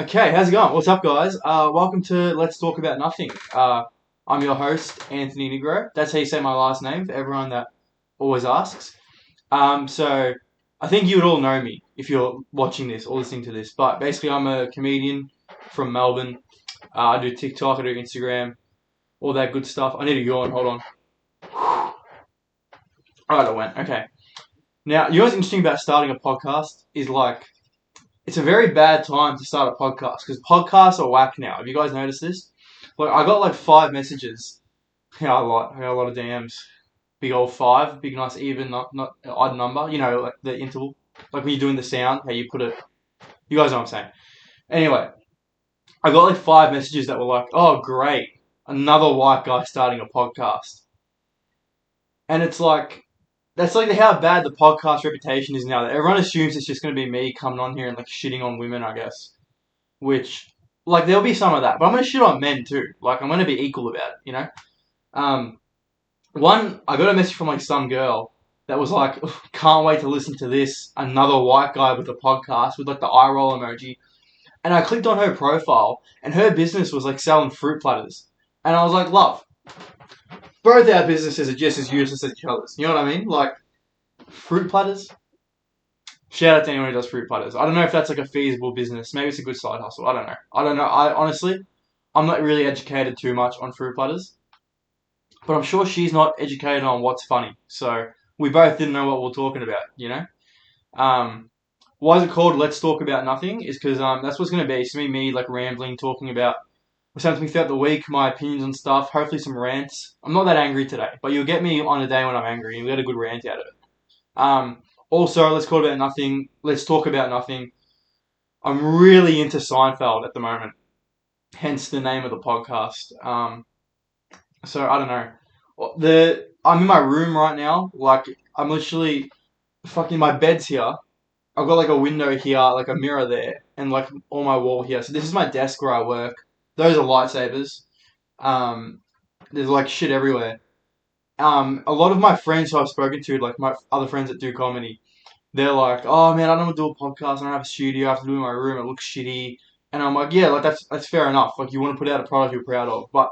Okay, how's it going? What's up, guys? Welcome to Let's Talk About Nothing. I'm your host, Anthony Nigro. That's how you say my last name for everyone that always asks. So I think you would all know me if you're watching this or listening to this. But basically, I'm a comedian from Melbourne. I do TikTok, I do Instagram, all that good stuff. I need to yawn. Hold on. Alright, I went. Okay. Now, you know what's interesting about starting a podcast is it's a very bad time to start a podcast because podcasts are whack now. Have you guys noticed this? I got 5 messages. Yeah, I got a lot of DMs. Big old 5, big nice even, not odd number. You know, like the interval, like when you're doing the sound, how you put it. You guys know what I'm saying. Anyway, I got 5 messages that were like, "Oh, great, another white guy starting a podcast," and it's like. That's how bad the podcast reputation is now. That everyone assumes it's just going to be me coming on here and shitting on women, I guess. Which, there'll be some of that, but I'm going to shit on men too. I'm going to be equal about it, you know? Um, I got a message from some girl that was like, can't wait to listen to this, another white guy with a podcast with the eye roll emoji. And I clicked on her profile and her business was selling fruit platters. And I was like, love, both our businesses are just as useless as each other's. You know what I mean? Fruit platters. Shout out to anyone who does fruit platters. I don't know if that's a feasible business. Maybe it's a good side hustle. I don't know. I honestly, I'm not really educated too much on fruit platters. But I'm sure she's not educated on what's funny. So we both didn't know what we were talking about, you know? Why is it called Let's Talk About Nothing? Is because that's what's going to be. It's going to be me rambling, talking about what's happened to me throughout the week, my opinions on stuff, hopefully some rants. I'm not that angry today, but you'll get me on a day when I'm angry and we'll get a good rant out of it. Also, let's talk about nothing. Let's talk about nothing. I'm really into Seinfeld at the moment, hence the name of the podcast. So I don't know. I'm in my room right now. I'm literally fucking my bed's here. I've got a window here, a mirror there, and on my wall here. So this is my desk where I work. Those are lightsabers. There's shit everywhere. A lot of my friends who I've spoken to, my other friends that do comedy, they're like, oh man, I don't want to do a podcast. I don't have a studio. I have to do it in my room. It looks shitty. And I'm like, yeah, that's fair enough. You want to put out a product you're proud of. But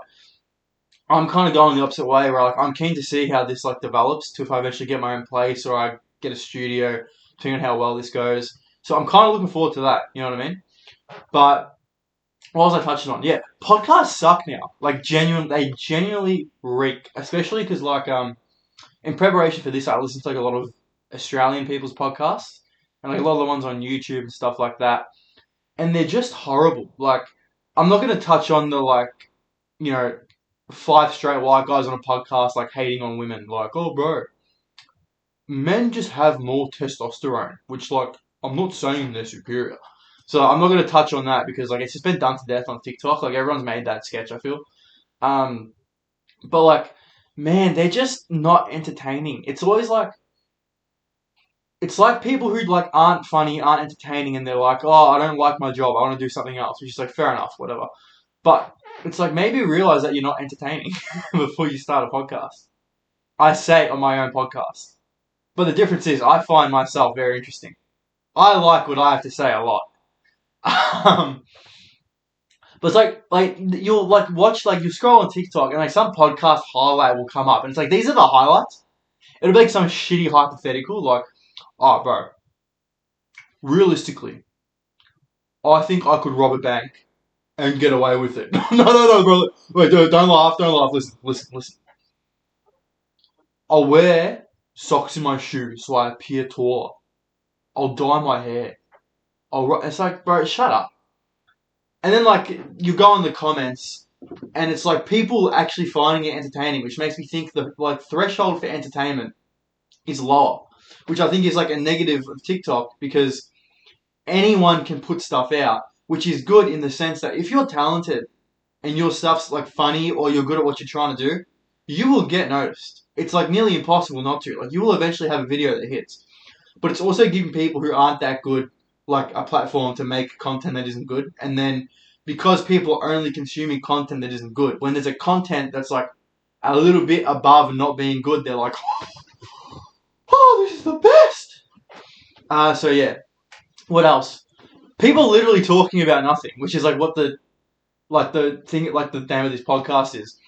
I'm kind of going the opposite way where I'm keen to see how this develops to if I eventually get my own place or I get a studio, depending on how well this goes. So I'm kind of looking forward to that. You know what I mean? But what was I touching on? Yeah, podcasts suck now. They genuinely reek. Especially because in preparation for this, I listened to a lot of Australian people's podcasts and a lot of the ones on YouTube and stuff like that, and they're just horrible. I'm not going to touch on the you know 5 straight white guys on a podcast hating on women. Oh bro, men just have more testosterone, which I'm not saying they're superior. So I'm not going to touch on that because it's just been done to death on TikTok. Everyone's made that sketch, I feel. But man, they're just not entertaining. It's always it's people who aren't funny, aren't entertaining, and they're oh, I don't like my job, I want to do something else, which is fair enough, whatever. But it's maybe realize that you're not entertaining before you start a podcast. I say it on my own podcast. But the difference is I find myself very interesting. I like what I have to say a lot. But it's you'll watch you scroll on TikTok and some podcast highlight will come up and it's these are the highlights. It'll be some shitty hypothetical oh, bro, realistically, I think I could rob a bank and get away with it. No, bro. Wait, don't laugh. Listen. I'll wear socks in my shoes so I appear taller. I'll dye my hair. It's bro, shut up. And then, you go in the comments and it's people actually finding it entertaining, which makes me think the threshold for entertainment is lower. Which I think is a negative of TikTok because anyone can put stuff out, which is good in the sense that if you're talented and your stuff's funny or you're good at what you're trying to do, you will get noticed. It's nearly impossible not to. You will eventually have a video that hits. But it's also giving people who aren't that good a platform to make content that isn't good. And then because people are only consuming content that isn't good, when there's a content that's a little bit above not being good, they're oh, this is the best. So yeah. What else? People literally talking about nothing, which is like what the thing, like the name of this podcast is.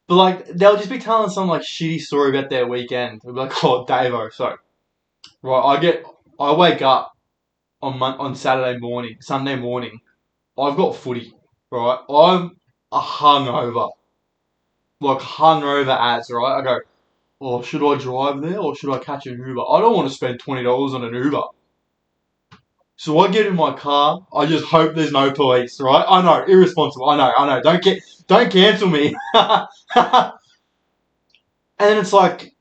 But like they'll just be telling some like shitty story about their weekend. They'll be like, "Oh, Davo, so right, I wake up on Saturday morning, Sunday morning. I've got footy, right? I'm a hungover, like hungover as right. I go, oh, should I drive there or should I catch an Uber? I don't want to spend $20 on an Uber. So I get in my car. I just hope there's no police, right? I know, irresponsible. I know. Don't cancel me. And then it's like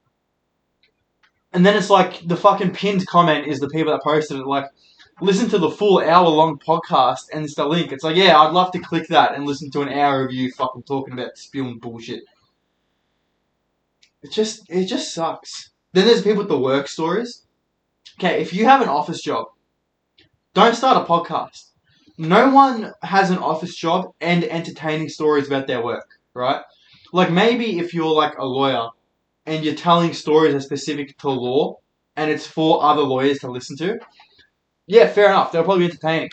the fucking pinned comment is the people that posted it. Like, listen to the full hour-long podcast and it's the link. It's like, yeah, I'd love to click that and listen to an hour of you fucking talking about spewing bullshit. It just sucks. Then there's people with the work stories. Okay, if you have an office job, don't start a podcast. No one has an office job and entertaining stories about their work, right? Like maybe if you're like a lawyer and you're telling stories that are specific to law and it's for other lawyers to listen to, yeah, fair enough. They'll probably be entertaining.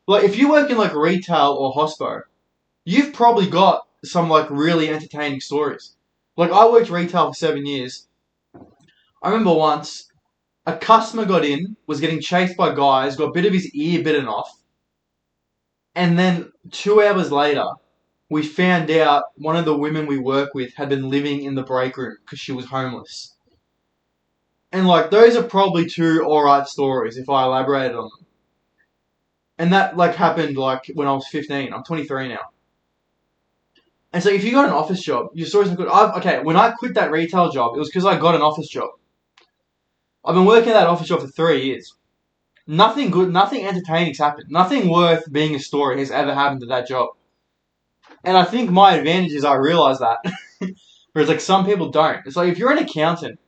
Like if you work in like retail or hospo, you've probably got some like really entertaining stories. Like I worked retail for 7 years. I remember once a customer got in, was getting chased by guys, got a bit of his ear bitten off, and then 2 hours later, we found out one of the women we work with had been living in the break room because she was homeless. And like those are probably two alright stories if I elaborated on them. And that like happened like when I was 15. I'm 23 now. And so if you got an office job, your stories are good. When I quit that retail job, it was because I got an office job. I've been working at that office job for 3 years. Nothing good, nothing entertaining's happened. Nothing worth being a story has ever happened to that job. And I think my advantage is I realise that. Whereas like some people don't. It's like if you're an accountant,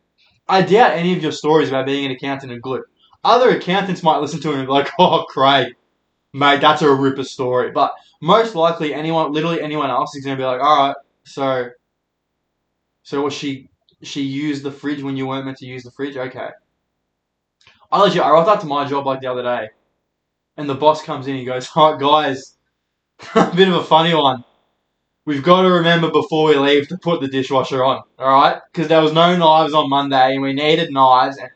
I doubt any of your stories about being an accountant are good. Other accountants might listen to it and be like, oh, Craig, mate, that's a ripper story. But most likely literally anyone else is going to be like, alright, so was she used the fridge when you weren't meant to use the fridge? Okay. I rocked up to my job like the other day, and the boss comes in and he goes, alright guys, a bit of a funny one. We've got to remember before we leave to put the dishwasher on, alright? Because there was no knives on Monday and we needed knives. And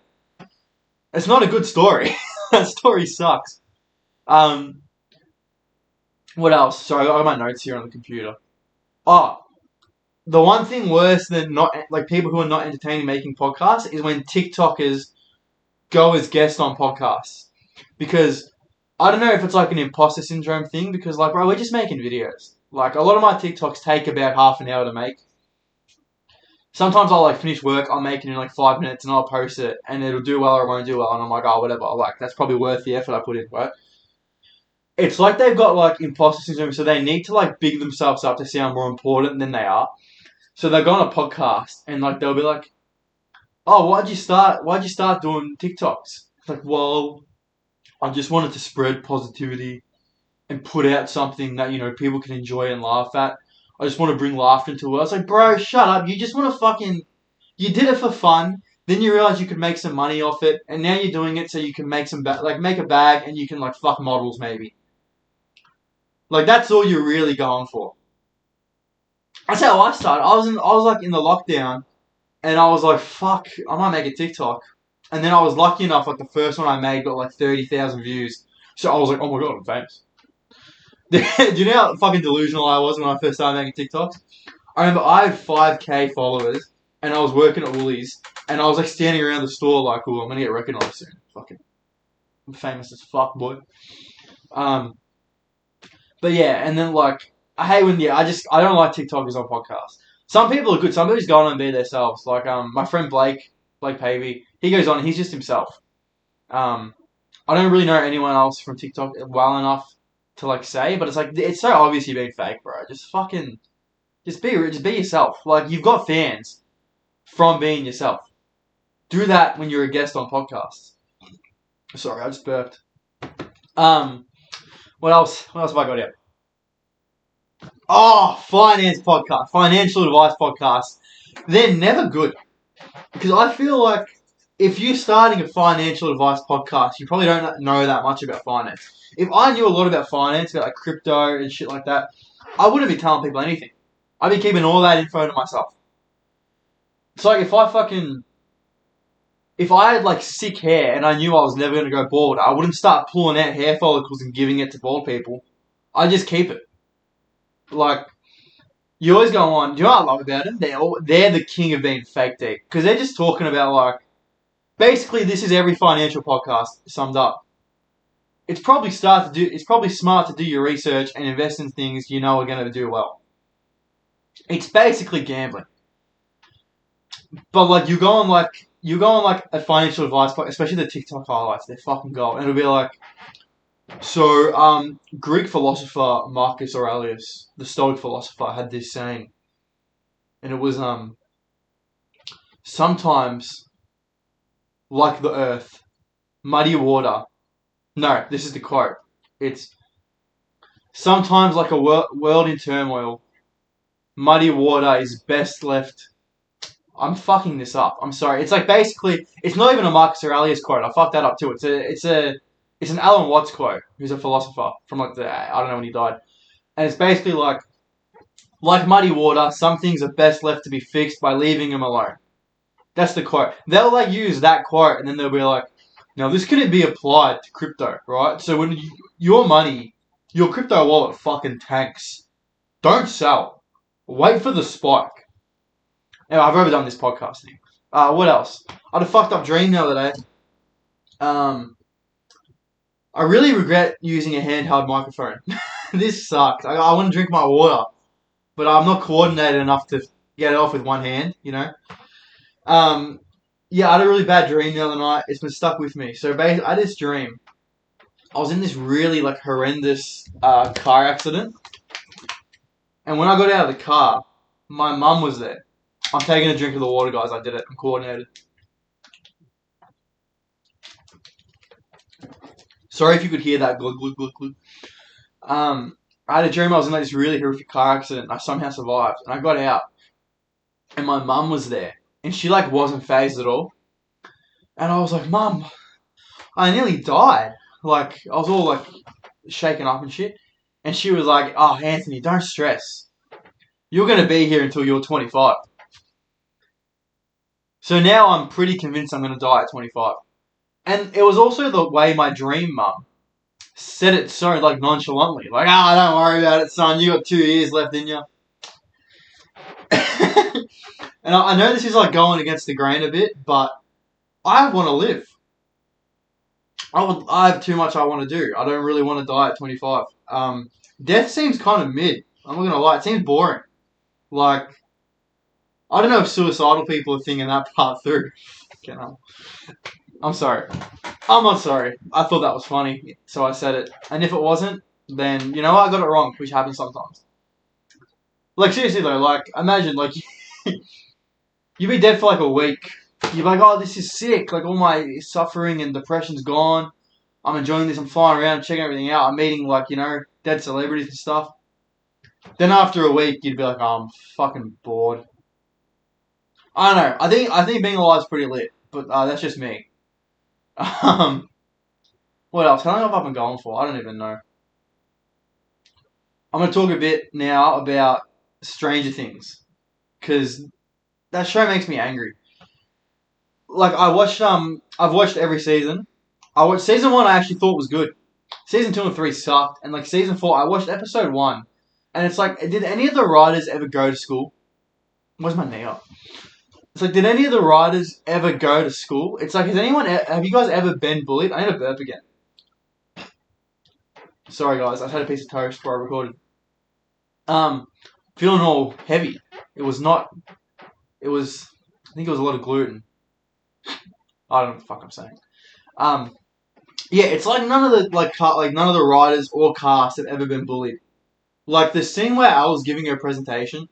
it's not a good story. That story sucks. What else? Sorry, I got my notes here on the computer. Oh, the one thing worse than not like people who are not entertaining making podcasts is when TikTokers go as guests on podcasts. Because I don't know if it's like an imposter syndrome thing because like, bro, we're just making videos. Like a lot of my TikToks take about half an hour to make. Sometimes I'll like finish work, I'll make it in like 5 minutes and I'll post it and it'll do well or it won't do well and I'm like, oh, whatever. Like that's probably worth the effort I put in, right? It's like they've got like imposter syndrome, so they need to like big themselves up to sound more important than they are. So they'll go on a podcast and like they'll be like, "Oh, why'd you start doing TikToks?" It's like, well, I just wanted to spread positivity and put out something that people can enjoy and laugh at. I just want to bring laughter into the world. It's like, bro, shut up. You just want to you did it for fun. Then you realize you could make some money off it, and now you're doing it so you can make make a bag and you can like fuck models maybe. Like that's all you're really going for. That's how I started. I was like in the lockdown, and I was like, fuck, I might make a TikTok. And then I was lucky enough, like the first one I made got like 30,000 views. So I was like, oh my god, I'm famous. Do you know how fucking delusional I was when I first started making TikToks? I remember I had 5k followers, and I was working at Woolies, and I was like standing around the store like, oh, I'm gonna get recognised soon. Fucking, I'm famous as fuck, boy. But yeah, and then like I hate when I don't like TikTokers on podcasts. Some people are good. Some people just go on and be themselves. Like my friend Blake Pavey, he goes on and he's just himself. I don't really know anyone else from TikTok well enough to like say, but it's so obvious you're being fake, bro. Just be yourself. Like you've got fans from being yourself. Do that when you're a guest on podcasts. Sorry, I just burped. What else have I got here? Oh, financial advice podcasts. They're never good. Because I feel like if you're starting a financial advice podcast, you probably don't know that much about finance. If I knew a lot about finance, about like crypto and shit like that, I wouldn't be telling people anything. I'd be keeping all that info to myself. It's like if I had like sick hair and I knew I was never going to go bald, I wouldn't start pulling out hair follicles and giving it to bald people. I'd just keep it. Like, you always go on. Do you know what I love about them? They're the king of being fake deep. Because they're just talking about like, basically this is every financial podcast summed up. It's probably smart to do your research and invest in things you know are going to do well. It's basically gambling. But like you go on like a financial advice, especially the TikTok highlights, they're fucking gold. And it'll be like, so Greek philosopher Marcus Aurelius, the Stoic philosopher, had this saying, and it was sometimes like the earth, muddy water. No, this is the quote. It's sometimes like a world in turmoil, muddy water is best left. I'm fucking this up. I'm sorry. It's like basically, it's not even a Marcus Aurelius quote. I fucked that up too. It's an Alan Watts quote, who's a philosopher from like I don't know when he died, and it's basically like muddy water. Some things are best left to be fixed by leaving them alone. That's the quote. They'll like use that quote, and then they'll be like, now this could be applied to crypto, right? So when your money, your crypto wallet fucking tanks, don't sell. Wait for the spike. Anyway, I've overdone this podcasting. What else? I had a fucked up dream the other day. I really regret using a handheld microphone. This sucks. I want to drink my water, but I'm not coordinated enough to get it off with one hand, you know? Yeah, I had a really bad dream the other night. It's been stuck with me. So basically, I had this dream. I was in this really like horrendous car accident. And when I got out of the car, my mum was there. I'm taking a drink of the water, guys. I did it. I'm coordinated. Sorry if you could hear that glug, glug, glug, glug. I had a dream I was in like this really horrific car accident. I somehow survived. And I got out. And my mum was there. And she like wasn't phased at all. And I was like, Mum, I nearly died. Like, I was all like shaken up and shit. And she was like, oh, Anthony, don't stress. You're going to be here until you're 25. So now I'm pretty convinced I'm going to die at 25. And it was also the way my dream mum said it so like nonchalantly. Like, don't worry about it, son. You got 2 years left in you. And I know this is like going against the grain a bit, but I want to live. I have too much I want to do. I don't really want to die at 25. Death seems kind of mid. I'm not going to lie. It seems boring. Like, I don't know if suicidal people are thinking that part through. I'm sorry. I'm not sorry. I thought that was funny, so I said it. And if it wasn't, then, you know what? I got it wrong, which happens sometimes. Like, seriously though, like, imagine, like, you'd be dead for like a week. You'd be like, oh, this is sick. Like, all my suffering and depression's gone. I'm enjoying this. I'm flying around, checking everything out. I'm meeting, like, you know, dead celebrities and stuff. Then after a week, you'd be like, oh, I'm fucking bored. I don't know. I think being alive is pretty lit, but that's just me. What else? How long have I been going for? I don't even know. I'm going to talk a bit now about Stranger Things, because that show makes me angry. Like, I've watched every season. I watched season 1. I actually thought was good. Season 2 and 3 sucked, and like season 4, I watched episode 1, and it's like, did any of the writers ever go to school? Where's my knee up? It's like, did any of the writers ever go to school? It's like, have you guys ever been bullied? I need to burp again. Sorry guys, I had a piece of toast before I recorded. Feeling all heavy. I think it was a lot of gluten. I don't know what the fuck I'm saying. Yeah, it's like none of the writers or cast have ever been bullied. Like the scene where Al was giving her presentation,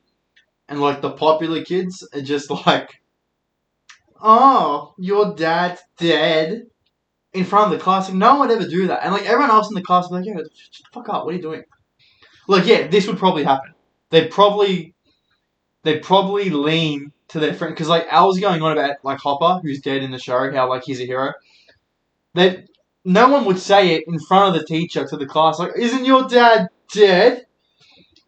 and like the popular kids are just like, "Oh, your dad's dead," in front of the class. Like, no one would ever do that, and like everyone else in the class would be like, "Yeah, shut the fuck up. What are you doing?" Like, yeah, this would probably happen. They'd probably they'd probably lean to their friend because like Al was going on about like Hopper, who's dead in the show, how like he's a hero. That no one would say it in front of the teacher to the class, like, "Isn't your dad dead?"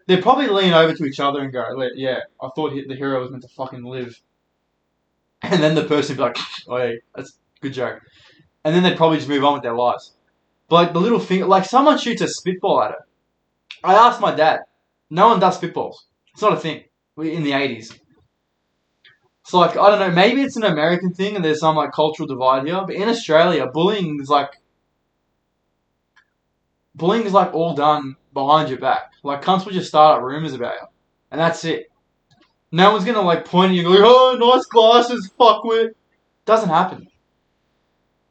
They'd probably lean over to each other and go, "Yeah, I thought the hero was meant to fucking live," and then the person would be like, "Oh, yeah, that's a good joke," and then they'd probably just move on with their lives. But like the little thing, like someone shoots a spitball at it. I asked my dad. No one does spitballs. It's not a thing in the 80s. It's like, I don't know, maybe it's an American thing and there's some like cultural divide here, but in Australia, bullying is like all done behind your back. Like cunts will just start up rumours about you. And that's it. No one's gonna like point at you and go, "Oh, nice glasses, fuckwit." Doesn't happen.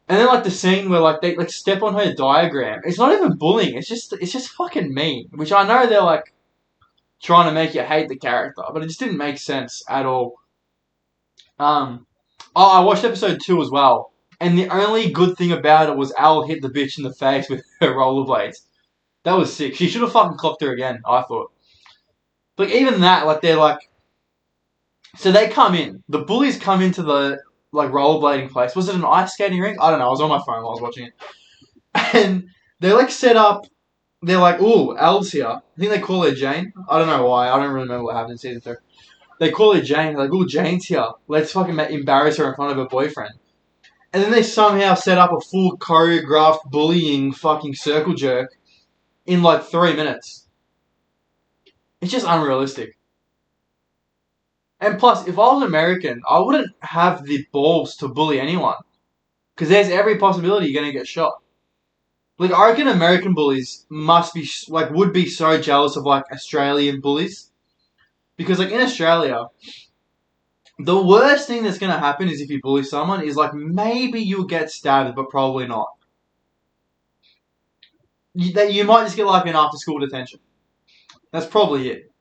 And then like the scene where like they like step on her diagram. It's not even bullying, it's just fucking mean. Which I know they're like trying to make you hate the character, but it just didn't make sense at all. I watched episode 2 as well, and the only good thing about it was Al hit the bitch in the face with her rollerblades. That was sick. She should have fucking clocked her again, I thought. But even that, like, they're like... So they come in. The bullies come into the, like, rollerblading place. Was it an ice skating rink? I don't know. I was on my phone while I was watching it. And they, like, set up... They're like, "Ooh, Al's here." I think they call her Jane. I don't know why. I don't really remember what happened in season 2. They call her Jane. They're like, "Ooh, Jane's here. Let's fucking embarrass her in front of her boyfriend." And then they somehow set up a full choreographed bullying fucking circle jerk in like 3 minutes. It's just unrealistic. And plus, if I was American, I wouldn't have the balls to bully anyone. Because there's every possibility you're going to get shot. Like, I reckon American bullies would be so jealous of, like, Australian bullies. Because, like, in Australia, the worst thing that's going to happen is if you bully someone is, like, maybe you'll get stabbed, but probably not. You might just get, like, an after-school detention. That's probably it.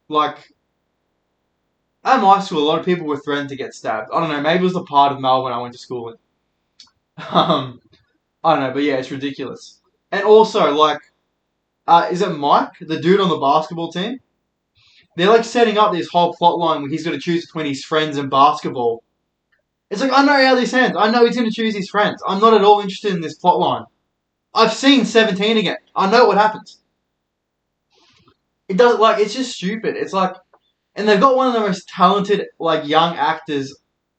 Like, at my school, a lot of people were threatened to get stabbed. I don't know, maybe it was the part of Melbourne I went to school in. I don't know, but yeah, it's ridiculous. And also, like, is it Mike, the dude on the basketball team? They're like setting up this whole plot line where he's got to choose between his friends and basketball. It's like, I know how this ends. I know he's going to choose his friends. I'm not at all interested in this plot line. I've seen 17 again. I know what happens. It doesn't, like, it's just stupid. It's like, and they've got one of the most talented, like, young actors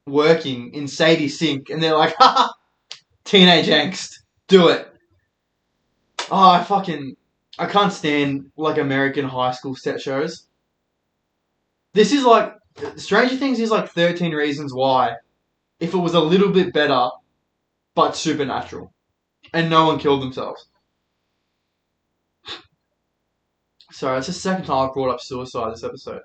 working in Sadie Sink, and they're like, haha, teenage angst. Do it. Oh, I can't stand, like, American high school set shows. This is like, Stranger Things is like 13 Reasons Why, if it was a little bit better, but supernatural. And no one killed themselves. Sorry, it's the second time I've brought up suicide this episode.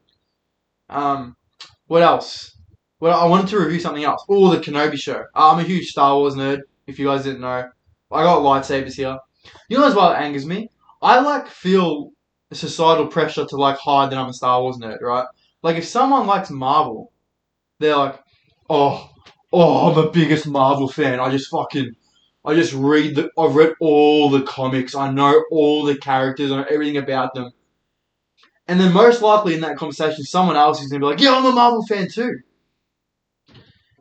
What else? Well, I wanted to review something else. Oh, the Kenobi show. I'm a huge Star Wars nerd, if you guys didn't know. I got lightsabers here. You know as well, it angers me? I, like, feel societal pressure to, like, hide that I'm a Star Wars nerd, right? Like, if someone likes Marvel, they're like, oh, I'm the biggest Marvel fan. I've read all the comics. I know all the characters. I know everything about them. And then most likely in that conversation, someone else is going to be like, "Yeah, I'm a Marvel fan too."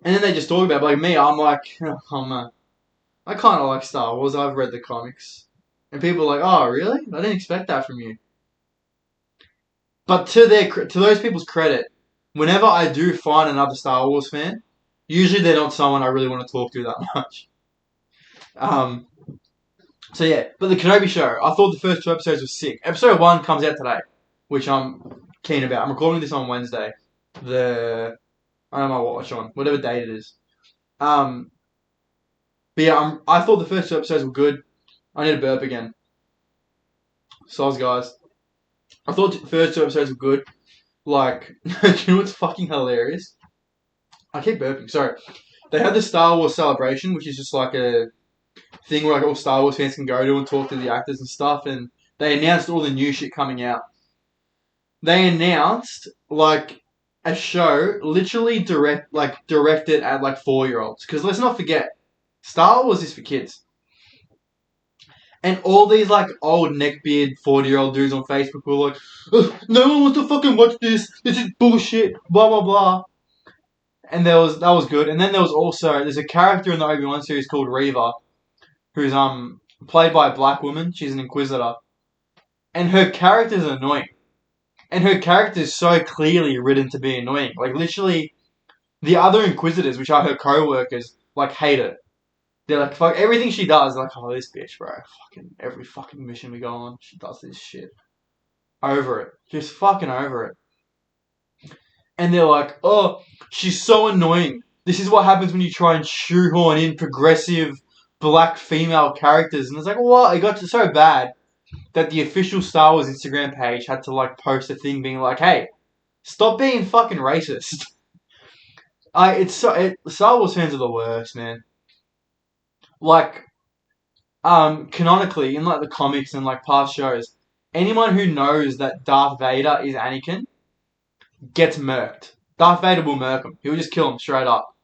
And then they just talk about it. Like me, I'm like, I kind of like Star Wars. I've read the comics. And people are like, "Oh, really? I didn't expect that from you." But to those people's credit, whenever I do find another Star Wars fan, usually they're not someone I really want to talk to that much. So yeah, but the Kenobi show, I thought the first 2 episodes were sick. Episode 1 comes out today, which I'm keen about. I'm recording this on Wednesday. I don't know what on, whatever date it is. But yeah, I thought the first 2 episodes were good. I need to burp again. Soz, guys. I thought the first 2 episodes were good. Like, do you know what's fucking hilarious? I keep burping, sorry. They had the Star Wars celebration, which is just like a thing where like all Star Wars fans can go to and talk to the actors and stuff, and they announced all the new shit coming out. They announced like a show literally directed at like 4-year-olds. Because let's not forget, Star Wars is for kids. And all these like old neckbeard 40-year-old dudes on Facebook were like, "Ugh, no one wants to fucking watch this. This is bullshit. Blah blah blah." And that was good. And then there's a character in the Obi Wan series called Reva, who's played by a black woman. She's an Inquisitor, and her character's annoying. And her character is so clearly written to be annoying. Like literally, the other Inquisitors, which are her co-workers, like hate it. They're like, fuck everything she does. They're like, oh, this bitch, bro. Fucking every fucking mission we go on, she does this shit. Over it, just fucking over it. And they're like, oh, she's so annoying. This is what happens when you try and shoehorn in progressive black female characters. And it's like, what? It got so bad that the official Star Wars Instagram page had to like post a thing being like, hey, stop being fucking racist. Star Wars fans are the worst, man. Like, canonically in like the comics and like past shows, anyone who knows that Darth Vader is Anakin gets murked. Darth Vader will murk him. He'll just kill him straight up.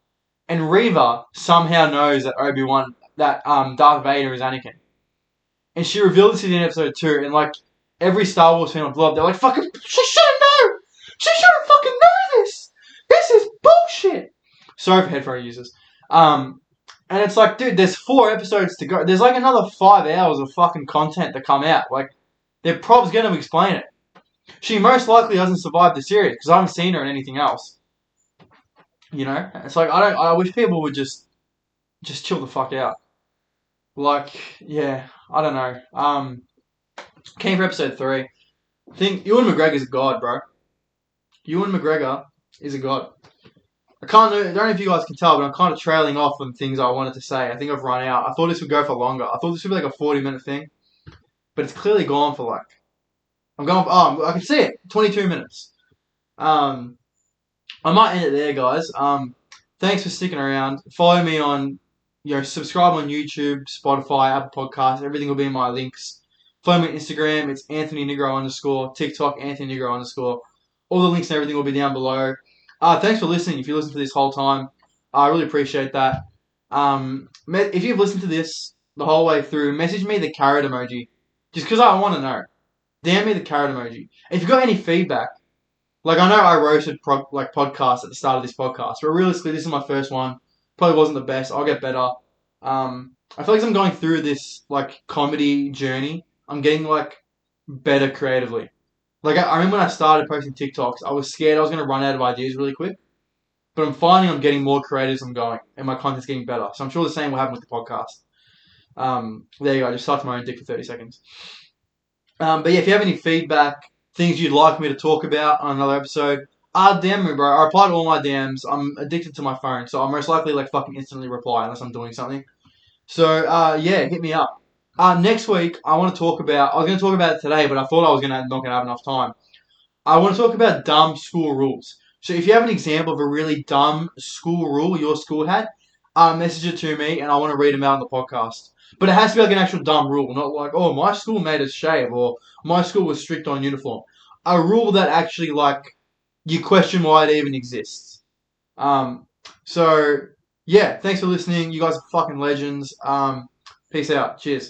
And Reva somehow knows that Darth Vader is Anakin. And she revealed this in episode 2, and like every Star Wars fan will blow up. They're like, fucking, she shouldn't know! She shouldn't fucking know this! This is bullshit! Sorry for headphone users. And it's like, dude, there's 4 episodes to go. There's like another 5 hours of fucking content to come out. Like, they're probably going to explain it. She most likely doesn't survive the series because I haven't seen her in anything else. You know, it's like I wish people would just chill the fuck out. Like, yeah, I don't know. Came for episode 3. I think Ewan McGregor's a god, bro. Ewan McGregor is a god. I don't know if you guys can tell, but I'm kind of trailing off on things I wanted to say. I think I've run out. I thought this would go for longer. I thought this would be like a 40-minute thing, but it's clearly gone for like. I can see it. 22 minutes. I might end it there, guys. Thanks for sticking around. Follow me on, subscribe on YouTube, Spotify, Apple Podcasts. Everything will be in my links. Follow me on Instagram. It's Anthony Nigro _. TikTok, Anthony Nigro _. All the links and everything will be down below. Thanks for listening. If you listened to this whole time, I really appreciate that. If you've listened to this the whole way through, message me the carrot emoji, just because I want to know. DM me the carrot emoji. If you've got any feedback, like I know I roasted podcasts at the start of this podcast, but realistically, this is my first one. Probably wasn't the best. I'll get better. I feel like as I'm going through this like comedy journey, I'm getting like better creatively. Like, I remember when I started posting TikToks, I was scared I was going to run out of ideas really quick. But I'm finding I'm getting more creative as I'm going, and my content's getting better. So I'm sure the same will happen with the podcast. There you go. I just sucked my own dick for 30 seconds. But yeah, if you have any feedback, things you'd like me to talk about on another episode, DM me, bro. I reply to all my DMs. I'm addicted to my phone, so I'll most likely like fucking instantly reply unless I'm doing something. So, yeah, hit me up. Next week, I was going to talk about it today, but I thought I was not going to have enough time. I want to talk about dumb school rules. So if you have an example of a really dumb school rule your school had, message it to me and I want to read them out on the podcast. But it has to be like an actual dumb rule, not like, oh, my school made us shave or my school was strict on uniform. A rule that actually, like, you question why it even exists. So, yeah, thanks for listening. You guys are fucking legends. Peace out. Cheers.